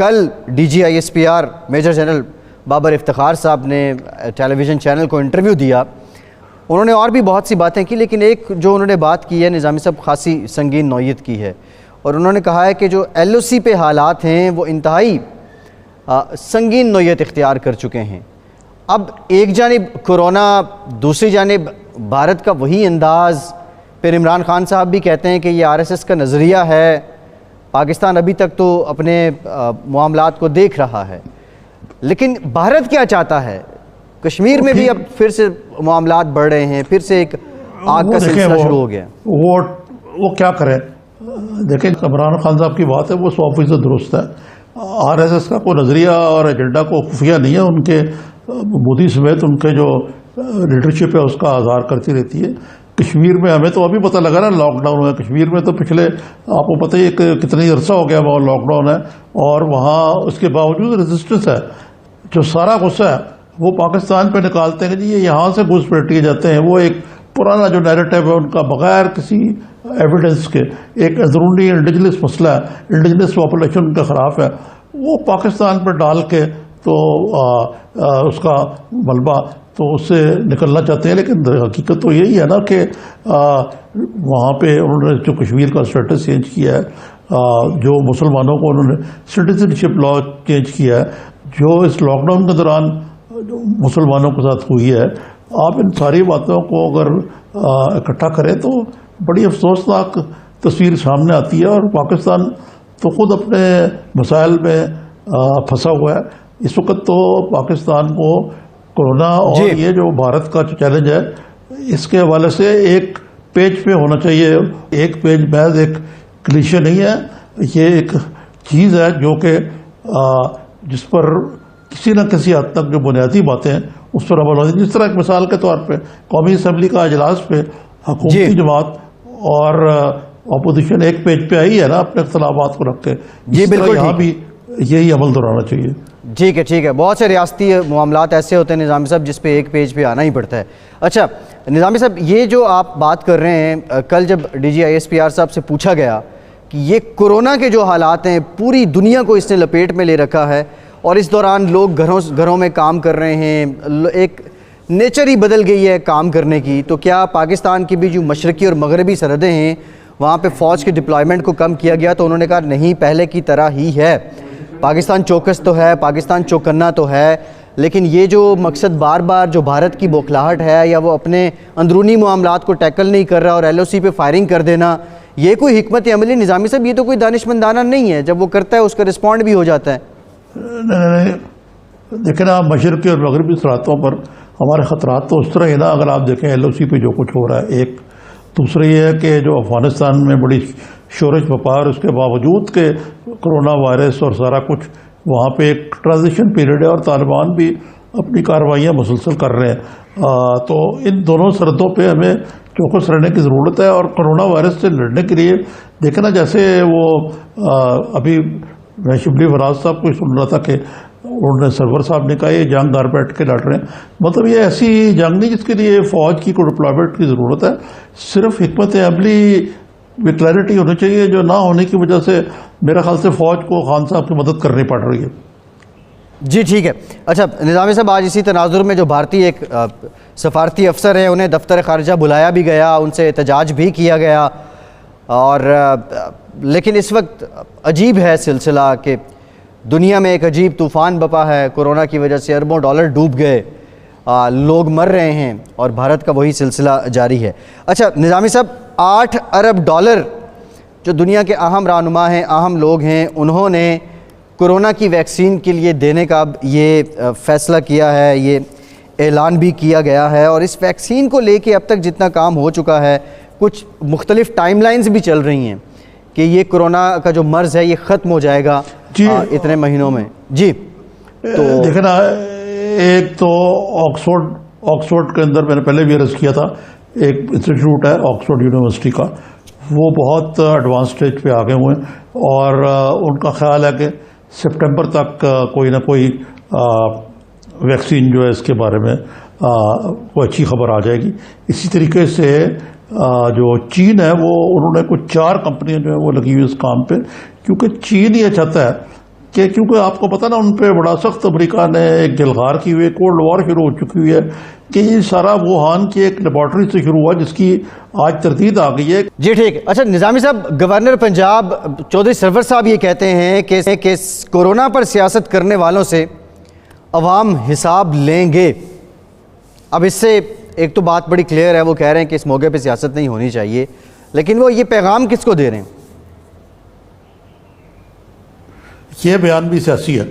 کل D G I S P R major general Babar Iftikhar صاحب نے ٹیلی ویژن چینل کو انٹرویو دیا. انہوں نے اور بھی بہت سی باتیں کی، لیکن ایک جو انہوں نے بات کی ہے نظامی صاحب خاصی سنگین نوعیت کی ہے، اور انہوں نے کہا ہے کہ جو ایل او سی پہ حالات ہیں وہ انتہائی سنگین نوعیت اختیار کر چکے ہیں. اب ایک جانب کورونا، دوسری جانب بھارت کا وہی انداز، پھر عمران خان صاحب بھی کہتے ہیں کہ یہ آر ایس ایس کا نظریہ ہے. پاکستان ابھی تک تو اپنے معاملات کو دیکھ رہا ہے، لیکن بھارت کیا چاہتا ہے؟ کشمیر میں بھی اب پھر سے معاملات بڑھ رہے ہیں، پھر سے ایک آگ کا سلسلہ شروع ہو گیا. وہ کیا کریں؟ دیکھیں، عمران خان صاحب کی بات ہے وہ 100% درست ہے. آر ایس ایس کا کوئی نظریہ اور ایجنڈا کو خفیہ نہیں ہے. ان کے مودی سمیت ان کے جو لیڈرشپ ہے اس کا اظہار کرتی رہتی ہے. کشمیر میں ہمیں تو ابھی پتہ لگا نا لاک ڈاؤن ہے. کشمیر میں تو پچھلے آپ کو پتہ ہی ہے کہ کتنی عرصہ ہو گیا وہ لاک ڈاؤن ہے، اور وہاں اس کے باوجود ریزسٹنس ہے. جو سارا غصہ ہے وہ پاکستان پہ نکالتے ہیں کہ جی یہ یہاں سے گھس پیٹے جاتے ہیں. وہ ایک پرانا جو نیریٹو ہے ان کا، بغیر کسی ایویڈنس کے ایک اندرونی انڈیجنس مسئلہ ہے، انڈیجنس پاپولیشن ان کے خلاف ہے، وہ پاکستان پہ ڈال کے تو اس کا ملبہ تو اس سے نکلنا چاہتے ہیں. لیکن حقیقت تو یہی ہے نا کہ وہاں پہ انہوں نے جو کشمیر کا اسٹیٹس چینج کیا ہے، جو مسلمانوں کو انہوں نے سٹیزن شپ لا چینج کیا ہے، جو اس لاک ڈاؤن کے دوران مسلمانوں کے ساتھ ہوئی ہے، آپ ان ساری باتوں کو اگر اکٹھا کریں تو بڑی افسوسناک تصویر سامنے آتی ہے. اور پاکستان تو خود اپنے مسائل میں پھنسا ہوا ہے. اس وقت تو پاکستان کو کورونا اور یہ جو بھارت کا چیلنج ہے اس کے حوالے سے ایک پیج پہ ہونا چاہیے. ایک پیج محض ایک کلیشے نہیں ہے، یہ ایک چیز ہے جو کہ جس پر کسی نہ کسی حد تک جو بنیادی باتیں ہیں اس پر عمل ہوتی ہے. جس طرح ایک مثال کے طور پہ قومی اسمبلی کا اجلاس پہ حکومتی جماعت اور اپوزیشن ایک پیج پہ آئی ہے نا اپنے اختلافات کو رکھ کے. جی بالکل، یہاں بھی یہی عمل دہرانا چاہیے. ٹھیک ہے. بہت سے ریاستی معاملات ایسے ہوتے ہیں نظامی صاحب جس پہ ایک پیج پہ آنا ہی پڑتا ہے. اچھا نظامی صاحب، یہ جو آپ بات کر رہے ہیں، کل جب D G I S P R صاحب سے پوچھا گیا کہ یہ کورونا کے جو حالات ہیں پوری دنیا کو اس نے لپیٹ میں لے رکھا ہے، اور اس دوران لوگ گھروں میں کام کر رہے ہیں، ایک نیچر ہی بدل گئی ہے کام کرنے کی، تو کیا پاکستان کی بھی جو مشرقی اور مغربی سرحدیں ہیں وہاں پہ فوج کے ڈپلائمنٹ کو کم کیا گیا؟ تو انہوں نے کہا نہیں، پہلے کی طرح ہی ہے. پاکستان چوکس تو ہے، پاکستان چوکنا تو ہے، لیکن یہ جو مقصد بار بار جو بھارت کی بوکھلاہٹ ہے یا وہ اپنے اندرونی معاملات کو ٹیکل نہیں کر رہا اور ایل او سی پہ فائرنگ کر دینا، یہ کوئی حکمت عملی نظامی صاحب؟ یہ تو کوئی دانشمندانہ نہیں ہے. جب وہ کرتا ہے اس کا رسپونڈ بھی ہو جاتا ہے. نہیں، دیکھیں نا، مشرقی اور مغربی سرحدوں پر ہمارے خطرات تو اس طرح ہی نا. اگر آپ دیکھیں ایل او سی پہ جو کچھ ہو رہا ہے، ایک دوسرا یہ ہے کہ جو افغانستان میں بڑی شورش بپا ہے، اس کے باوجود کہ کرونا وائرس اور سارا کچھ وہاں پہ ایک ٹرانزیشن پیریڈ ہے اور طالبان بھی اپنی کارروائیاں مسلسل کر رہے ہیں. تو ان دونوں سرحدوں پہ ہمیں چوکس رہنے کی ضرورت ہے. اور کرونا وائرس سے لڑنے کے لیے دیکھیں نا، جیسے وہ ابھی میں شبلی فراز صاحب کو سن رہا تھا کہ انہوں نے سرور صاحب نے کہا یہ جنگ گھر بیٹھ کے لڑ رہے ہیں. مطلب یہ ایسی جنگ نہیں جس کے لیے فوج کی کوئی ڈپلائمنٹ کی ضرورت ہے. صرف حکمت عملی میں کلیئرٹی ہونی چاہیے، جو نہ ہونے کی وجہ سے میرا خیال سے فوج کو خان صاحب کی مدد کرنی پڑ رہی ہے. جی ٹھیک ہے. اچھا نظامی صاحب، آج اسی تناظر میں جو بھارتی ایک سفارتی افسر ہیں انہیں دفتر خارجہ بلایا بھی گیا، ان سے احتجاج بھی کیا گیا، اور لیکن اس وقت عجیب ہے سلسلہ کہ دنیا میں ایک عجیب طوفان بپا ہے. کورونا کی وجہ سے اربوں ڈالر ڈوب گئے، لوگ مر رہے ہیں، اور بھارت کا وہی سلسلہ جاری ہے. اچھا نظامی صاحب، 8 ارب ڈالر جو دنیا کے اہم رہنما ہیں، اہم لوگ ہیں، انہوں نے کورونا کی ویکسین کے لیے دینے کا اب یہ فیصلہ کیا ہے، یہ اعلان بھی کیا گیا ہے. اور اس ویکسین کو لے کے اب تک جتنا کام ہو چکا ہے، کچھ مختلف ٹائم لائنز بھی چل رہی ہیں کہ یہ کورونا کا جو مرض ہے یہ ختم ہو جائے گا اتنے مہینوں میں. جی تو دیکھیں نا، ایک تو آکسفورڈ کے اندر میں نے پہلے بھی عرض کیا تھا، ایک انسٹیٹیوٹ ہے آکسفورڈ یونیورسٹی کا، وہ بہت ایڈوانس اسٹیج پہ آگے ہوئے ہیں، اور ان کا خیال ہے کہ سپٹمبر تک کوئی نہ کوئی ویکسین جو ہے اس کے بارے میں کوئی اچھی خبر آ جائے گی. اسی طریقے سے جو چین ہے وہ انہوں نے کچھ 4 کمپنیاں جو ہیں وہ لگی ہوئی اس کام پہ، کیونکہ چین یہ چاہتا ہے کہ کیونکہ آپ کو پتہ نا ان پہ بڑا سخت امریکہ نے ایک گلغار کی ہوئی کولڈ وار شروع ہو چکی ہوئی ہے کہ یہ سارا ووہان کی ایک لیبارٹری سے شروع ہوا جس کی آج تردید آ گئی ہے. جی ٹھیک. اچھا نظامی صاحب، گورنر پنجاب چودھری سرور صاحب یہ کہتے ہیں کہ کورونا پر سیاست کرنے والوں سے عوام حساب لیں گے. اب اس سے ایک تو بات بڑی کلیئر ہے، وہ کہہ رہے ہیں کہ اس موقع پہ سیاست نہیں ہونی چاہیے، لیکن وہ یہ پیغام کس کو دے رہے ہیں؟ یہ بیان بھی سیاسی ہے.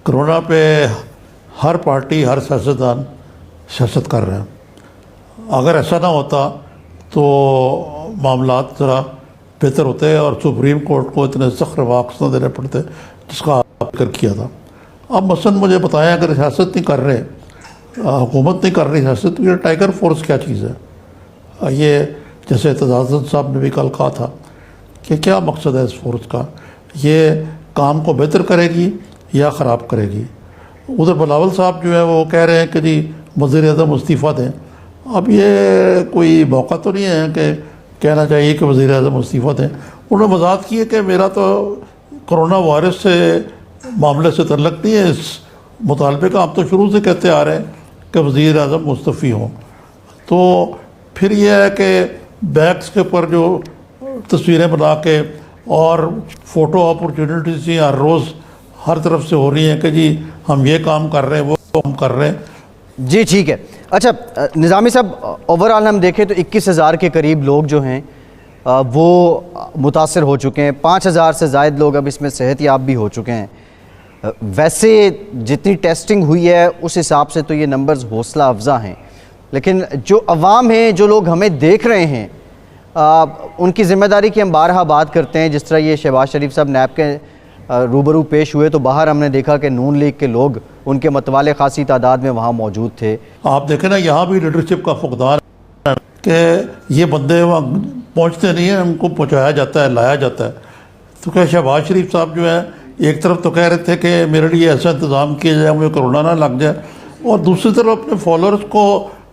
کرونا پہ ہر پارٹی ہر سیاستدان سیاست کر رہے ہیں. اگر ایسا نہ ہوتا تو معاملات ذرا بہتر ہوتے اور سپریم کورٹ کو اتنے سخت ریمارکس نہ دینے پڑتے جس کا آپ ذکر کیا تھا. اب مثلاً مجھے بتائیں، اگر سیاست نہیں کر رہے، حکومت نہیں کر رہی سیاست، تو یہ ٹائیگر فورس کیا چیز ہے؟ یہ جیسے اعتزاز صاحب نے بھی کل کہا تھا کہ کیا مقصد ہے اس فورس کا؟ یہ کام کو بہتر کرے گی یا خراب کرے گی؟ ادھر بلاول صاحب جو ہے وہ کہہ رہے ہیں کہ جی وزیر اعظم استعفیٰ دیں. اب یہ کوئی موقع تو نہیں ہے کہ کہنا چاہیے کہ وزیر اعظم استعفیٰ دیں. انہوں نے وضاحت کی ہے کہ میرا تو کرونا وائرس سے معاملے سے تعلق نہیں ہے، اس مطالبے کا آپ تو شروع سے کہتے آ رہے ہیں کہ وزیر اعظم مستعفی ہوں. تو پھر یہ ہے کہ بیگس کے اوپر جو تصویریں بنا کے اور فوٹو اپرچونیٹیز ہر روز ہر طرف سے ہو رہی ہیں کہ جی ہم یہ کام کر رہے ہیں، وہ کام کر رہے ہیں. جی ٹھیک ہے. اچھا نظامی صاحب، اوورآل ہم دیکھیں تو 21,000 کے قریب لوگ جو ہیں وہ متاثر ہو چکے ہیں. 5,000 سے زائد لوگ اب اس میں صحت یاب بھی ہو چکے ہیں. ویسے جتنی ٹیسٹنگ ہوئی ہے اس حساب سے تو یہ نمبرز حوصلہ افزا ہیں، لیکن جو عوام ہیں، جو لوگ ہمیں دیکھ رہے ہیں، ان کی ذمہ داری کی ہم بارہا بات کرتے ہیں. جس طرح یہ شہباز شریف صاحب نیب کے روبرو پیش ہوئے تو باہر ہم نے دیکھا کہ نون لیگ کے لوگ ان کے متوالے خاصی تعداد میں وہاں موجود تھے. آپ دیکھیں نا، یہاں بھی لیڈرشپ کا فقدان ہے کہ یہ بندے وہاں پہنچتے نہیں ہیں، ان کو پہنچایا جاتا ہے، لایا جاتا ہے. تو کہ شہباز شریف صاحب جو ہے ایک طرف تو کہہ رہے تھے کہ میرے لیے ایسا انتظام کیا جائے مجھے کرونا نہ لگ جائے، اور دوسری طرف اپنے فالوورز کو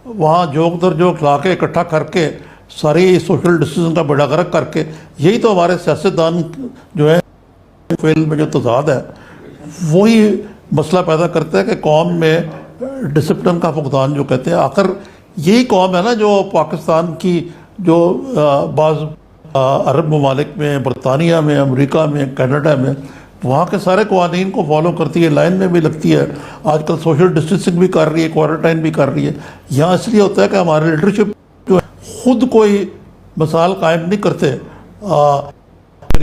وہاں جوک در جوک لا کے اکٹھا کر کے ساری سوشل ڈسٹینسنگ کا بیڑا غرق کر کے. یہی تو ہمارے سیاستدان جو ہے فیل میں جو تضاد ہے وہی مسئلہ پیدا کرتا ہے کہ قوم میں ڈسپلن کا فقدان جو کہتے ہیں. آخر یہی قوم ہے نا جو پاکستان کی جو بعض عرب ممالک میں، برطانیہ میں، امریکہ میں، کینیڈا میں وہاں کے سارے قوانین کو فالو کرتی ہے، لائن میں بھی لگتی ہے، آج کل سوشل ڈسٹینسنگ بھی کر رہی ہے، کوارنٹائن بھی کر رہی ہے. یہاں اس لیے ہوتا ہے کہ ہمارے لیڈرشپ جو ہے خود کوئی مثال قائم نہیں کرتے.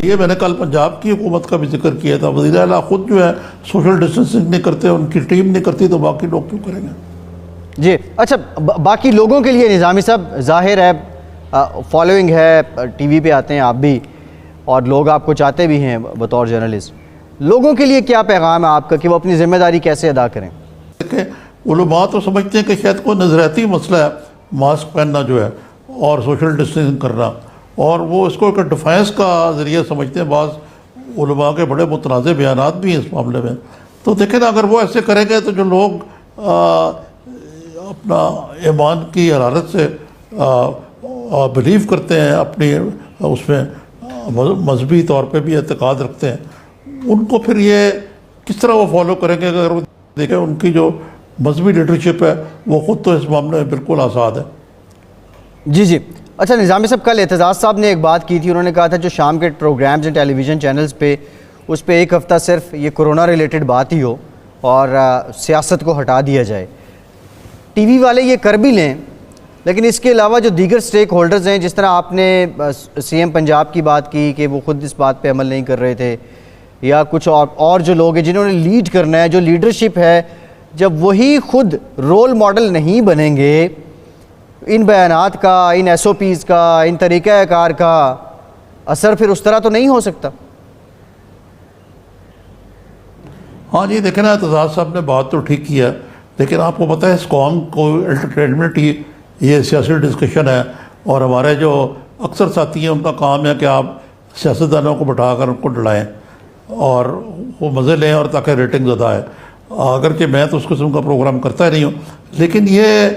یہ میں نے کل پنجاب کی حکومت کا بھی ذکر کیا تھا، وزیر اعلیٰ خود جو ہے سوشل ڈسٹینسنگ نہیں کرتے، ان کی ٹیم نہیں کرتی، تو باقی لوگ کیوں کریں گے؟ جی اچھا، باقی لوگوں کے لیے نظامی صاحب ظاہر ہے فالوئنگ ہے، ٹی وی پہ آتے ہیں آپ بھی اور لوگ آپ کو چاہتے بھی ہیں بطور جرنلسٹ، لوگوں کے لیے کیا پیغام ہے آپ کا کہ وہ اپنی ذمہ داری کیسے ادا کریں؟ علماء تو سمجھتے ہیں کہ شاید کوئی نظریاتی مسئلہ ہے ماسک پہننا جو ہے اور سوشل ڈسٹینسنگ کرنا، اور وہ اس کو ایک ڈیفینس کا ذریعہ سمجھتے ہیں. بعض علماء کے بڑے متنازع بیانات بھی ہیں اس معاملے میں. تو دیکھیں نا، اگر وہ ایسے کریں گے تو جو لوگ اپنا ایمان کی حرارت سے بلیو کرتے ہیں، اپنی اس میں مذہبی طور پہ بھی اعتقاد رکھتے ہیں، ان کو پھر یہ کس طرح وہ فالو کریں گے؟ اگر وہ دیکھیں ان کی جو مذہبی لیڈرشپ ہے وہ خود تو اس معاملے میں بالکل آزاد ہے. جی جی. اچھا نظامی صاحب، کل اعتزاز صاحب نے ایک بات کی تھی، انہوں نے کہا تھا جو شام کے پروگرامز ہیں ٹیلی ویژن چینلز پہ، اس پہ ایک ہفتہ صرف یہ کرونا ریلیٹڈ بات ہی ہو اور سیاست کو ہٹا دیا جائے. ٹی وی والے یہ کر بھی لیں، لیکن اس کے علاوہ جو دیگر سٹیک ہولڈرز ہیں، جس طرح آپ نے سی ایم پنجاب کی بات کی کہ وہ خود اس بات پہ عمل نہیں کر رہے تھے، یا کچھ اور جو لوگ ہیں جنہوں نے لیڈ کرنا ہے، جو لیڈرشپ ہے، جب وہی خود رول ماڈل نہیں بنیں گے ان بیانات کا، ان ایس او پیز کا، ان طریقہ کار کا، اثر پھر اس طرح تو نہیں ہو سکتا. ہاں جی، دیکھیں نا، اعتزاز صاحب نے بات تو ٹھیک کی ہے، لیکن آپ کو پتہ ہے اس قوم کو انٹرٹینمنٹ ہی یہ سیاسی ڈسکشن ہے، اور ہمارے جو اکثر ساتھی ہیں ان کا کام ہے کہ آپ سیاستدانوں کو بٹھا کر ان کو ڈلائیں اور وہ مزے لیں، اور تاکہ ریٹنگ زیادہ ہے. اگرچہ میں تو اس قسم کا پروگرام کرتا ہی نہیں ہوں، لیکن یہ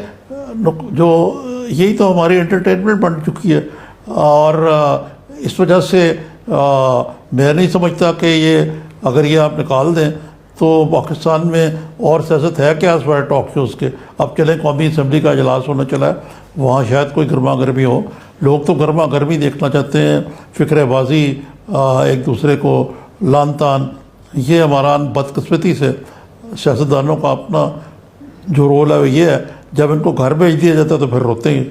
جو یہی تو ہماری انٹرٹینمنٹ بن چکی ہے، اور اس وجہ سے میں نہیں سمجھتا کہ یہ اگر یہ آپ نکال دیں تو پاکستان میں اور سیاست ہے کیا سوائے ٹاک شوز کے. اب چلیں قومی اسمبلی کا اجلاس ہونا چلا ہے, وہاں شاید کوئی گرما گرمی ہو. لوگ تو گرما گرمی دیکھنا چاہتے ہیں, فکر بازی, ایک دوسرے کو لان تان. یہ ہمارا بدقسمتی سے سیاستدانوں کا اپنا جو رول ہے وہ یہ ہے, جب ان کو گھر بھیج دیا جاتا ہے تو پھر روتے ہیں.